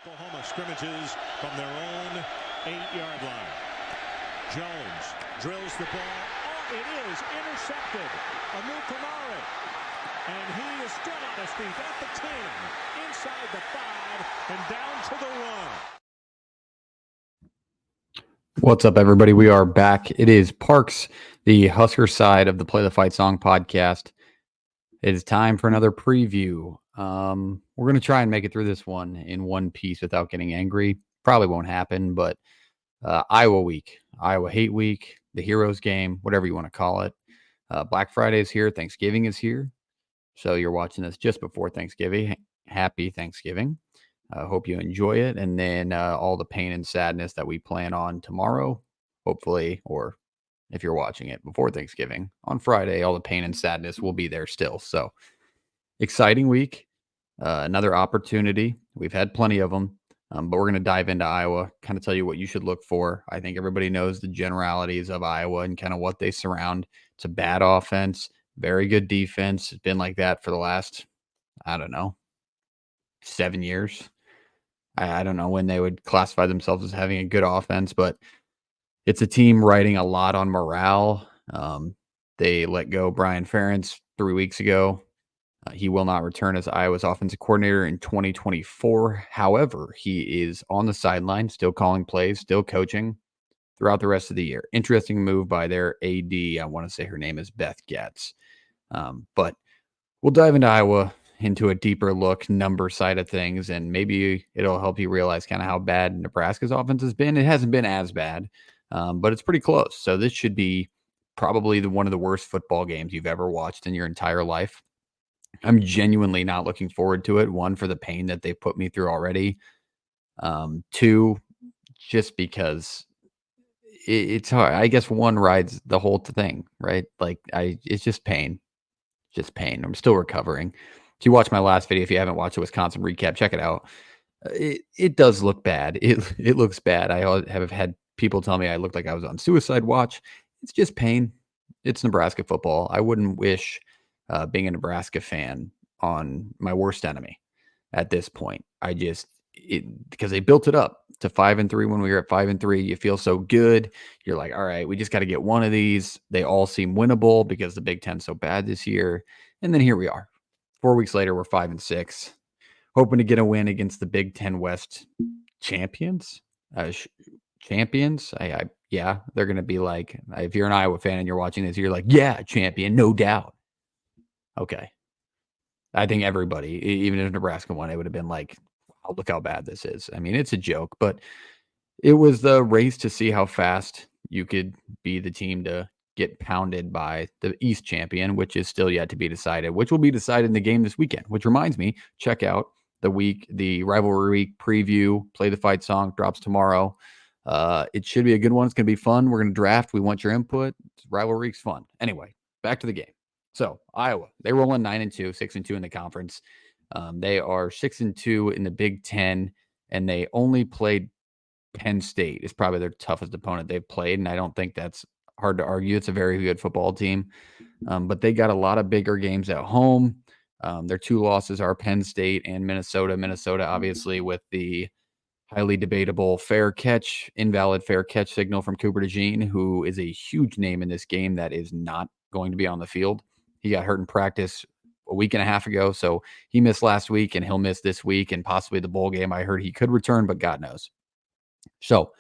Oklahoma scrimmages from their own 8-yard line. Jones drills the ball. Oh, it is intercepted. Amukamara. And he is still on his feet at the 10, inside the 5, and down to the 1. What's up, everybody? We are back. It is Parks, the Husker side of the Play the Fight Song podcast. It is time for another preview. We're going to try and make it through this one in one piece without getting angry. Probably won't happen, but Iowa week, Iowa hate week, the Heroes game, whatever you want to call it. Black Friday is here. Thanksgiving is here. So you're watching this just before Thanksgiving. Happy Thanksgiving. Hope you enjoy it. And then all the pain and sadness that we plan on tomorrow, hopefully, or if you're watching it before Thanksgiving, on Friday, all the pain and sadness will be there still. So exciting week, another opportunity. We've had plenty of them, but we're going to dive into Iowa, kind of tell you what you should look for. I think everybody knows the generalities of Iowa and kind of what they surround. It's a bad offense, very good defense. It's been like that for the last, 7 years. I don't know when they would classify themselves as having a good offense, but it's a team riding a lot on morale. They let go Brian Ferentz 3 weeks ago. He will not return as Iowa's offensive coordinator in 2024. However, he is on the sideline, still calling plays, still coaching throughout the rest of the year. Interesting move by their AD. I want to say her name is Beth Getz. But we'll dive into Iowa, into a deeper look, number side of things, and maybe it'll help you realize kind of how bad Nebraska's offense has been. It hasn't been as bad, but it's pretty close. So this should be probably one of the worst football games you've ever watched in your entire life. I'm genuinely not looking forward to it. One, for the pain that they put me through already. Two, just because it's hard. I guess one rides the whole thing, right? It's just pain. Just pain. I'm still recovering. If you watch my last video, if you haven't watched the Wisconsin recap, check it out. It does look bad. It looks bad. I have had people tell me I look like I was on suicide watch. It's just pain. It's Nebraska football. I wouldn't wish being a Nebraska fan on my worst enemy at this point. Because they built it up to 5-3 when we were at 5-3. You feel so good. You're like, all right, we just got to get one of these. They all seem winnable because the Big Ten's so bad this year. And then here we are. 4 weeks later, we're 5-6, hoping to get a win against the Big Ten West champions. Champions. Yeah, they're going to be like, if you're an Iowa fan and you're watching this, you're like, yeah, champion, no doubt. Okay. I think everybody, even if Nebraska won, it would have been like, oh, look how bad this is. I mean, it's a joke, but it was the race to see how fast you could be the team to get pounded by the East champion, which is still yet to be decided, which will be decided in the game this weekend, which reminds me, check out the rivalry week preview, Play the Fight Song drops tomorrow. It should be a good one. It's going to be fun. We're going to draft. We want your input. Rivalry week's fun. Anyway, back to the game. So Iowa, they roll in 9-2, 6-2 in the conference. They are 6-2 in the Big Ten, and they only played Penn State. Is probably their toughest opponent they've played, and I don't think that's hard to argue. It's a very good football team, but they got a lot of bigger games at home. Their 2 losses are Penn State and Minnesota. Minnesota, obviously, with the highly debatable invalid fair catch signal from Cooper DeJean, who is a huge name in this game that is not going to be on the field. He got hurt in practice a week and a half ago, so he missed last week, and he'll miss this week and possibly the bowl game. I heard he could return, but God knows. So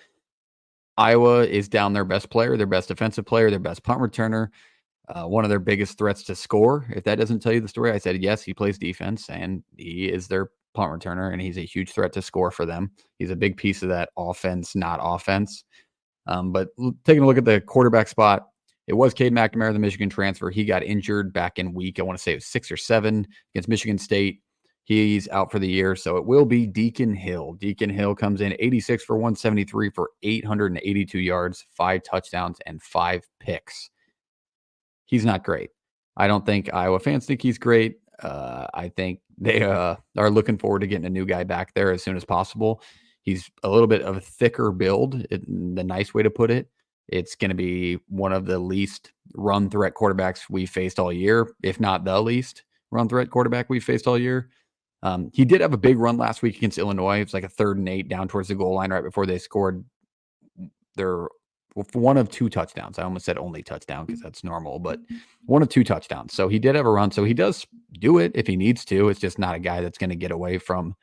Iowa is down their best player, their best defensive player, their best punt returner, one of their biggest threats to score. If that doesn't tell you the story, I said, yes, he plays defense, and he is their punt returner, and he's a huge threat to score for them. He's a big piece of that offense, not offense. But taking a look at the quarterback spot, it was Cade McNamara, the Michigan transfer. He got injured back in week, I want to say it was 6 or 7 against Michigan State. He's out for the year, so it will be Deacon Hill. Deacon Hill comes in 86 for 173 for 882 yards, 5 touchdowns, and 5 picks. He's not great. I don't think Iowa fans think he's great. I think they are looking forward to getting a new guy back there as soon as possible. He's a little bit of a thicker build, the nice way to put it. It's going to be one of the least run threat quarterbacks we faced all year, if not the least run threat quarterback we faced all year. He did have a big run last week against Illinois. It was like a 3rd and 8 down towards the goal line right before they scored their one of 2 touchdowns. I almost said only touchdown because that's normal, but one of 2 touchdowns. So he did have a run. So he does do it if he needs to. It's just not a guy that's going to get away from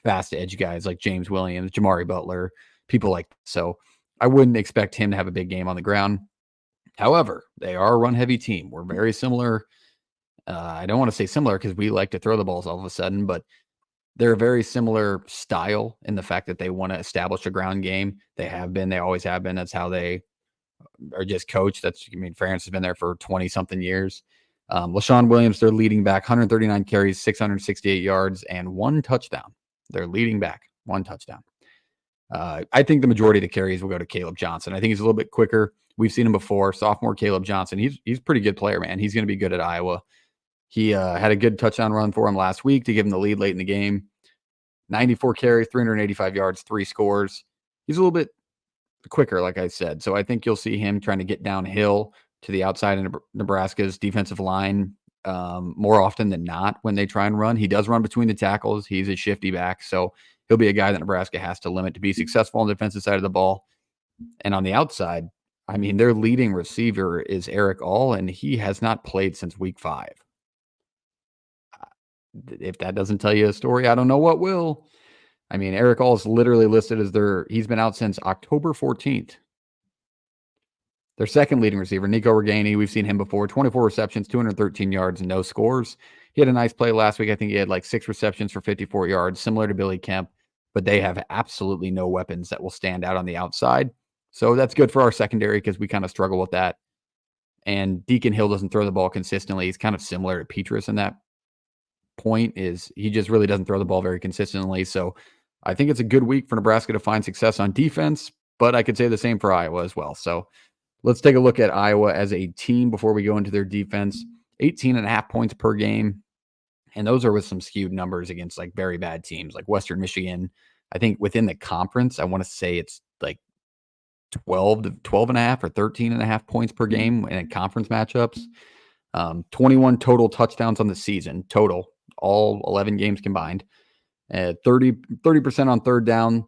fast edge guys like James Williams, Jamari Butler, people like that. So I wouldn't expect him to have a big game on the ground. However, they are a run-heavy team. We're very similar. I don't want to say similar because we like to throw the balls all of a sudden, but they're a very similar style in the fact that they want to establish a ground game. They have been. They always have been. That's how they are just coached. France has been there for 20-something years. LaShawn Williams, their leading back, 139 carries, 668 yards, and 1 touchdown. They're leading back, 1 touchdown. I think the majority of the carries will go to Caleb Johnson. I think he's a little bit quicker. We've seen him before. Sophomore Caleb Johnson. He's a pretty good player, man. He's going to be good at Iowa. He had a good touchdown run for him last week to give him the lead late in the game. 94 carries, 385 yards, 3 scores. He's a little bit quicker, like I said. So I think you'll see him trying to get downhill to the outside of Nebraska's defensive line more often than not when they try and run. He does run between the tackles. He's a shifty back. So he'll be a guy that Nebraska has to limit to be successful on the defensive side of the ball. And on the outside, I mean, their leading receiver is Eric All, and he has not played since week 5. If that doesn't tell you a story, I don't know what will. I mean, Eric All is literally listed as he's been out since October 14th. Their second leading receiver, Nico Reganey, we've seen him before, 24 receptions, 213 yards, and no scores. He had a nice play last week. I think he had like 6 receptions for 54 yards, similar to Billy Kemp, but they have absolutely no weapons that will stand out on the outside. So that's good for our secondary because we kind of struggle with that. And Deacon Hill doesn't throw the ball consistently. He's kind of similar to Petrus in that point, is he just really doesn't throw the ball very consistently. So I think it's a good week for Nebraska to find success on defense, but I could say the same for Iowa as well. So let's take a look at Iowa as a team before we go into their defense. 18.5 points per game. And those are with some skewed numbers against like very bad teams like Western Michigan. I think within the conference, I want to say it's like 12 to 12.5 or 13.5 points per game in conference matchups. 21 total touchdowns on the season, total, all 11 games combined. 30% on third down,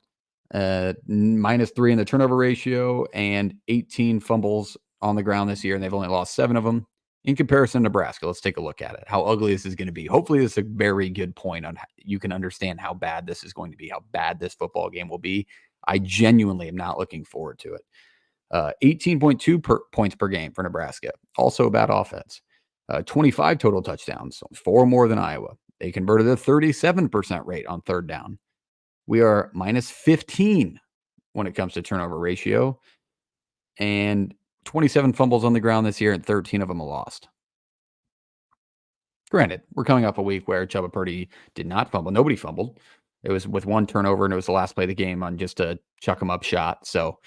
-3 in the turnover ratio, and 18 fumbles on the ground this year, and they've only lost 7 of them. In comparison to Nebraska, let's take a look at it, how ugly this is going to be. Hopefully this is a very good point on how you can understand how bad this is going to be, how bad this football game will be. I genuinely am not looking forward to it. 18.2 points per game for Nebraska. Also a bad offense. 25 total touchdowns, 4 more than Iowa. They converted a 37% rate on third down. We are -15 when it comes to turnover ratio. And 27 fumbles on the ground this year, and 13 of them are lost. Granted, we're coming off a week where Chubba Purdy did not fumble. Nobody fumbled. It was with 1 turnover, and it was the last play of the game on just a chuck 'em up shot. So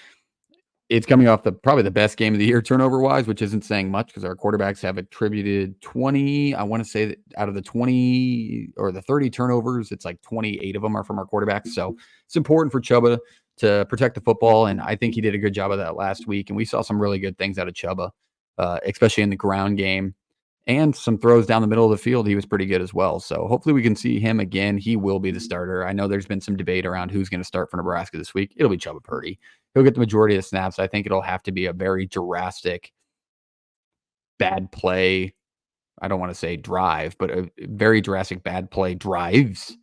it's coming off probably the best game of the year turnover-wise, which isn't saying much because our quarterbacks have attributed 20. I want to say that out of the 20 or the 30 turnovers, it's like 28 of them are from our quarterbacks. So it's important for Chubba to protect the football, and I think he did a good job of that last week. And we saw some really good things out of Chubba, especially in the ground game. And some throws down the middle of the field, he was pretty good as well. So hopefully we can see him again. He will be the starter. I know there's been some debate around who's going to start for Nebraska this week. It'll be Chubba Purdy. He'll get the majority of the snaps. I think it'll have to be a very drastic bad play. I don't want to say drive, but a very drastic bad play drives.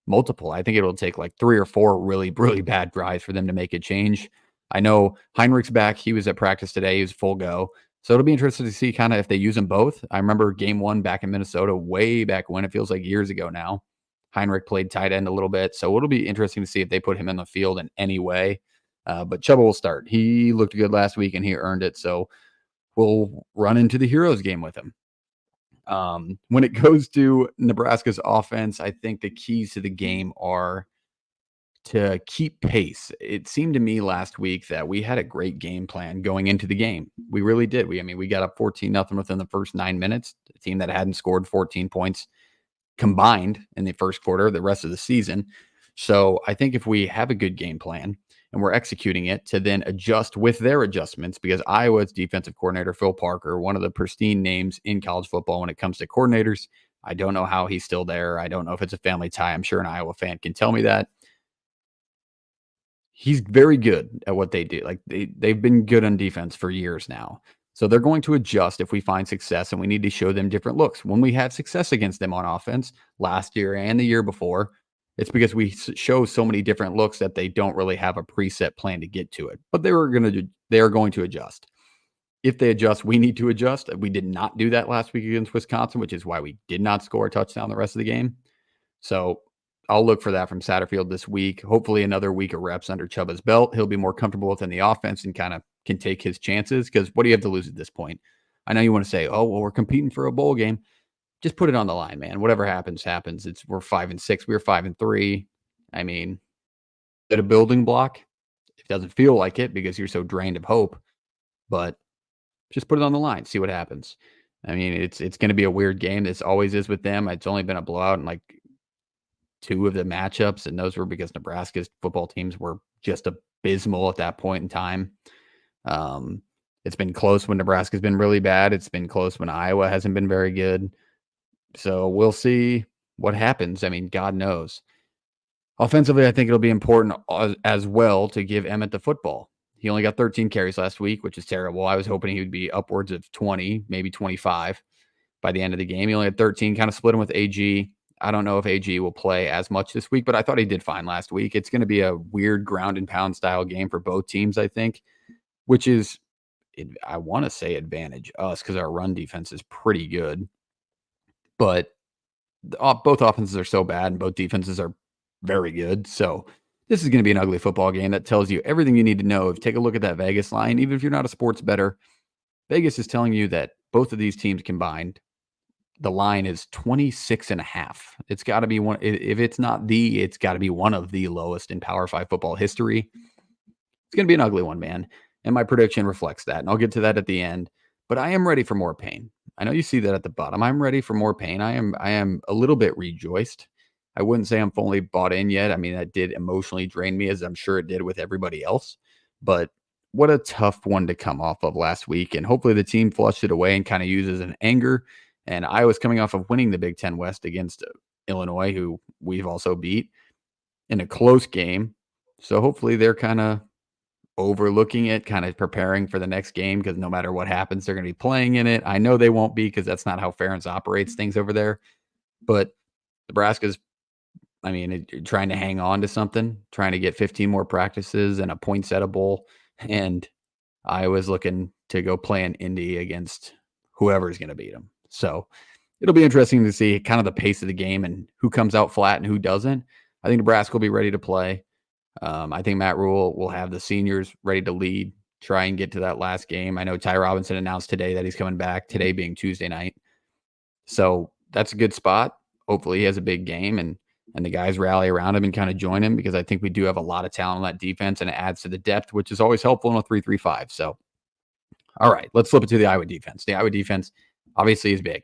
Multiple. I think it'll take like 3 or 4 really, really bad drives for them to make a change. I know Heinrich's back. He was at practice today. He was full go. So it'll be interesting to see kind of if they use them both. I remember game 1 back in Minnesota way back when. It feels like years ago now. Heinrich played tight end a little bit. So it'll be interesting to see if they put him in the field in any way. But Chubba will start. He looked good last week and he earned it. So we'll run into the Heroes game with him. When it goes to Nebraska's offense, I think the keys to the game are to keep pace. It seemed to me last week that we had a great game plan going into the game. We really did. We got up 14-0 within the first 9 minutes. A team that hadn't scored 14 points combined in the first quarter, the rest of the season. So I think if we have a good game plan and we're executing it to then adjust with their adjustments, because Iowa's defensive coordinator, Phil Parker, one of the pristine names in college football when it comes to coordinators, I don't know how he's still there. I don't know if it's a family tie. I'm sure an Iowa fan can tell me that. He's very good at what they do. Like they've been good on defense for years now. So they're going to adjust if we find success, and we need to show them different looks. When we had success against them on offense last year and the year before, it's because we show so many different looks that they don't really have a preset plan to get to it. But they are going to adjust. If they adjust, we need to adjust. We did not do that last week against Wisconsin, which is why we did not score a touchdown the rest of the game. So I'll look for that from Satterfield this week. Hopefully another week of reps under Chuba's belt. He'll be more comfortable within the offense and kind of can take his chances, because what do you have to lose at this point? I know you want to say, oh, well, we're competing for a bowl game. Just put it on the line, man. Whatever happens, happens. We're 5-6. We were 5-3. I mean, at a building block, it doesn't feel like it because you're so drained of hope, but just put it on the line. See what happens. I mean, it's going to be a weird game. This always is with them. It's only been a blowout in like 2 of the matchups, and those were because Nebraska's football teams were just abysmal at that point in time. It's been close when Nebraska's been really bad. It's been close when Iowa hasn't been very good. So we'll see what happens. I mean, God knows. Offensively, I think it'll be important as well to give Emmett the football. He only got 13 carries last week, which is terrible. I was hoping he would be upwards of 20, maybe 25 by the end of the game. He only had 13, kind of split him with AG. I don't know if AG will play as much this week, but I thought he did fine last week. It's going to be a weird ground and pound style game for both teams, I think, which is, I want to say, advantage us because our run defense is pretty good. But both offenses are so bad and both defenses are very good. So this is going to be an ugly football game that tells you everything you need to know. If you take a look at that Vegas line, even if you're not a sports bettor, Vegas is telling you that both of these teams combined, the line is 26.5. It's got to be one. If it's not it's got to be one of the lowest in Power 5 football history. It's going to be an ugly one, man. And my prediction reflects that. And I'll get to that at the end. But I am ready for more pain. I know you see that at the bottom. I'm ready for more pain. I am a little bit rejoiced. I wouldn't say I'm fully bought in yet. I mean, that did emotionally drain me, as I'm sure it did with everybody else. But what a tough one to come off of last week. And hopefully the team flushed it away and kind of uses an anger. And Iowa's coming off of winning the Big Ten West against Illinois, who we've also beat in a close game. So hopefully they're kind of overlooking it, kind of preparing for the next game, because no matter what happens, they're going to be playing in it. I know they won't be, because that's not how Ferentz operates things over there. But Nebraska's, I mean, trying to hang on to something, trying to get 15 more practices and a poinsettia bowl. And Iowa's looking to go play in Indy against whoever's going to beat them. So it'll be interesting to see kind of the pace of the game and who comes out flat and who doesn't. I think Nebraska will be ready to play. I think Matt Rule will have the seniors ready to lead, try and get to that last game. I know Ty Robinson announced today that he's coming back, today being Tuesday night. So that's a good spot. Hopefully he has a big game and the guys rally around him and kind of join him, because I think we do have a lot of talent on that defense, and it adds to the depth, which is always helpful in a 3-3-5. So, all right, let's flip it to the Iowa defense. The Iowa defense obviously is big.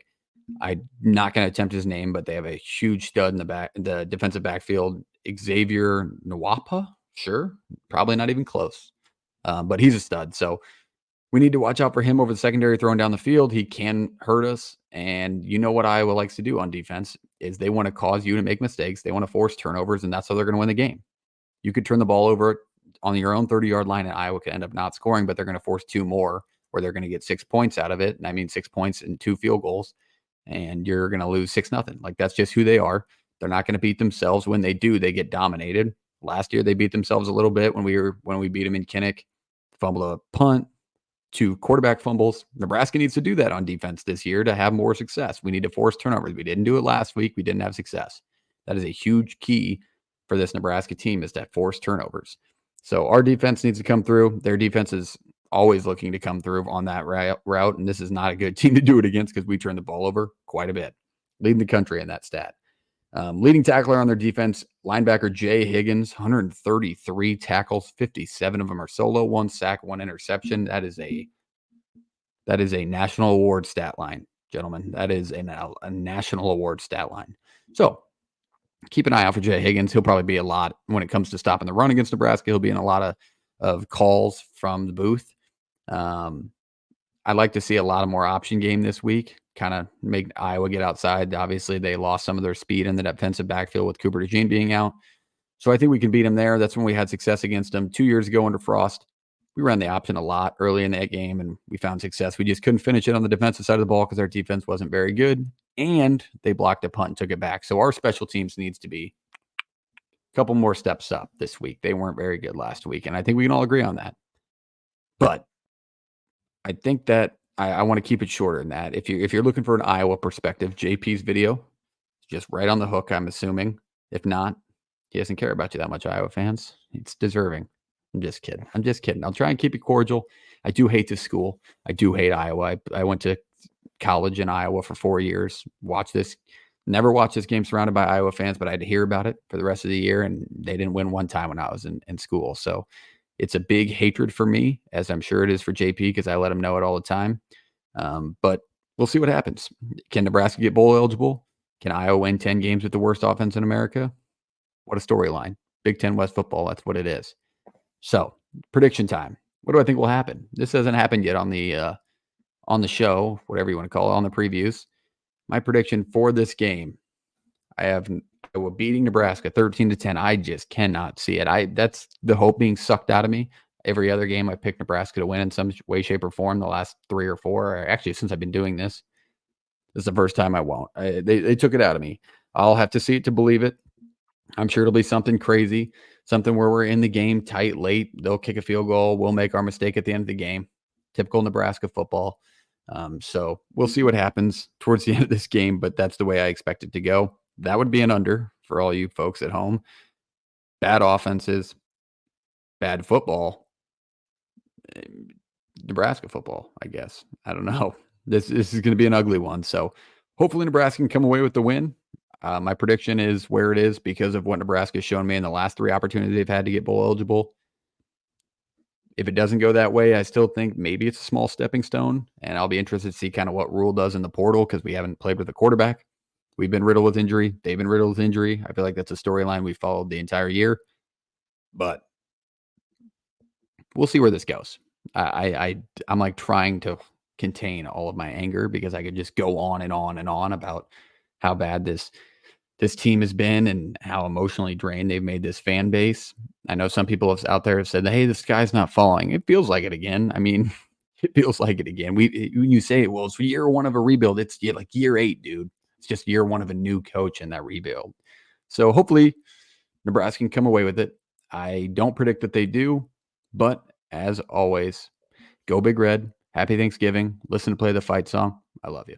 I'm not going to attempt his name, but they have a huge stud in the defensive backfield. Xavier Nwapa, sure, probably not even close, but he's a stud. So we need to watch out for him over the secondary throwing down the field. He can hurt us, and you know what Iowa likes to do on defense is they want to cause you to make mistakes. They want to force turnovers, and that's how they're going to win the game. You could turn the ball over on your own 30-yard line, and Iowa could end up not scoring, but they're going to force 2 more, where they're going to get 6 points out of it. And I mean 6 points and 2 field goals. And you're going to lose 6-0. Like, that's just who they are. They're not going to beat themselves. When they do, they get dominated. Last year, they beat themselves a little bit when we beat them in Kinnick. Fumble a punt, 2 quarterback fumbles. Nebraska needs to do that on defense this year to have more success. We need to force turnovers. We didn't do it last week. We didn't have success. That is a huge key for this Nebraska team, is to force turnovers. So our defense needs to come through. Their defense is always looking to come through on that route. And this is not a good team to do it against, because we turn the ball over quite a bit, leading the country in that stat. Leading tackler on their defense, linebacker Jay Higgins, 133 tackles, 57 of them are solo, 1 sack, 1 interception. That is a national award stat line, gentlemen. That is a national award stat line. So keep an eye out for Jay Higgins. He'll probably be a lot when it comes to stopping the run against Nebraska. He'll be in a lot of calls from the booth. I'd like to see a lot of more option game this week, kind of make Iowa get outside. Obviously, they lost some of their speed in the defensive backfield with Cooper DeJean being out. So I think we can beat them there. That's when we had success against them 2 years ago under Frost. We ran the option a lot early in that game, and we found success. We just couldn't finish it on the defensive side of the ball because our defense wasn't very good, and they blocked a punt and took it back. So our special teams needs to be a couple more steps up this week. They weren't very good last week, and I think we can all agree on that. But I think that I want to keep it shorter than that. If you're looking for an Iowa perspective, JP's video is just right on the hook, I'm assuming. If not, he doesn't care about you that much, Iowa fans. It's deserving. I'm just kidding. I'll try and keep it cordial. I do hate this school. I do hate Iowa. I went to college in Iowa for 4 years. Never watched this game surrounded by Iowa fans, but I had to hear about it for the rest of the year, and they didn't win one time when I was in school. So it's a big hatred for me, as I'm sure it is for JP, because I let him know it all the time. But we'll see what happens. Can Nebraska get bowl eligible? Can Iowa win 10 games with the worst offense in America? What a storyline. Big Ten West football, that's what it is. So, prediction time. What do I think will happen? This hasn't happened yet on the show, whatever you want to call it, on the previews. My prediction for this game, I have Iowa beating Nebraska 13-10. I just cannot see it. That's the hope being sucked out of me. Every other game I picked Nebraska to win in some way, shape, or form the last 3 or 4. Or actually, since I've been doing this is the first time I won't. They took it out of me. I'll have to see it to believe it. I'm sure it'll be something crazy, something where we're in the game tight, late. They'll kick a field goal. We'll make our mistake at the end of the game. Typical Nebraska football. So we'll see what happens towards the end of this game, but that's the way I expect it to go. That would be an under for all you folks at home. Bad offenses, bad football, Nebraska football, I guess. I don't know. This is going to be an ugly one. So hopefully Nebraska can come away with the win. My prediction is where it is because of what Nebraska has shown me in the last 3 opportunities they've had to get bowl eligible. If it doesn't go that way, I still think maybe it's a small stepping stone, and I'll be interested to see kind of what Rule does in the portal because we haven't played with a quarterback. We've been riddled with injury. They've been riddled with injury. I feel like that's a storyline we followed the entire year, but we'll see where this goes. I'm like trying to contain all of my anger because I could just go on and on and on about how bad this team has been and how emotionally drained they've made this fan base. I know some people out there have said, hey, the sky's not falling. It feels like it again. I mean, it feels like it again. When you say, well, it's year 1 of a rebuild. It's like year 8, dude. It's just year 1 of a new coach in that rebuild. So hopefully Nebraska can come away with it. I don't predict that they do, but as always, go Big Red. Happy Thanksgiving. Listen to Play the Fight song. I love you.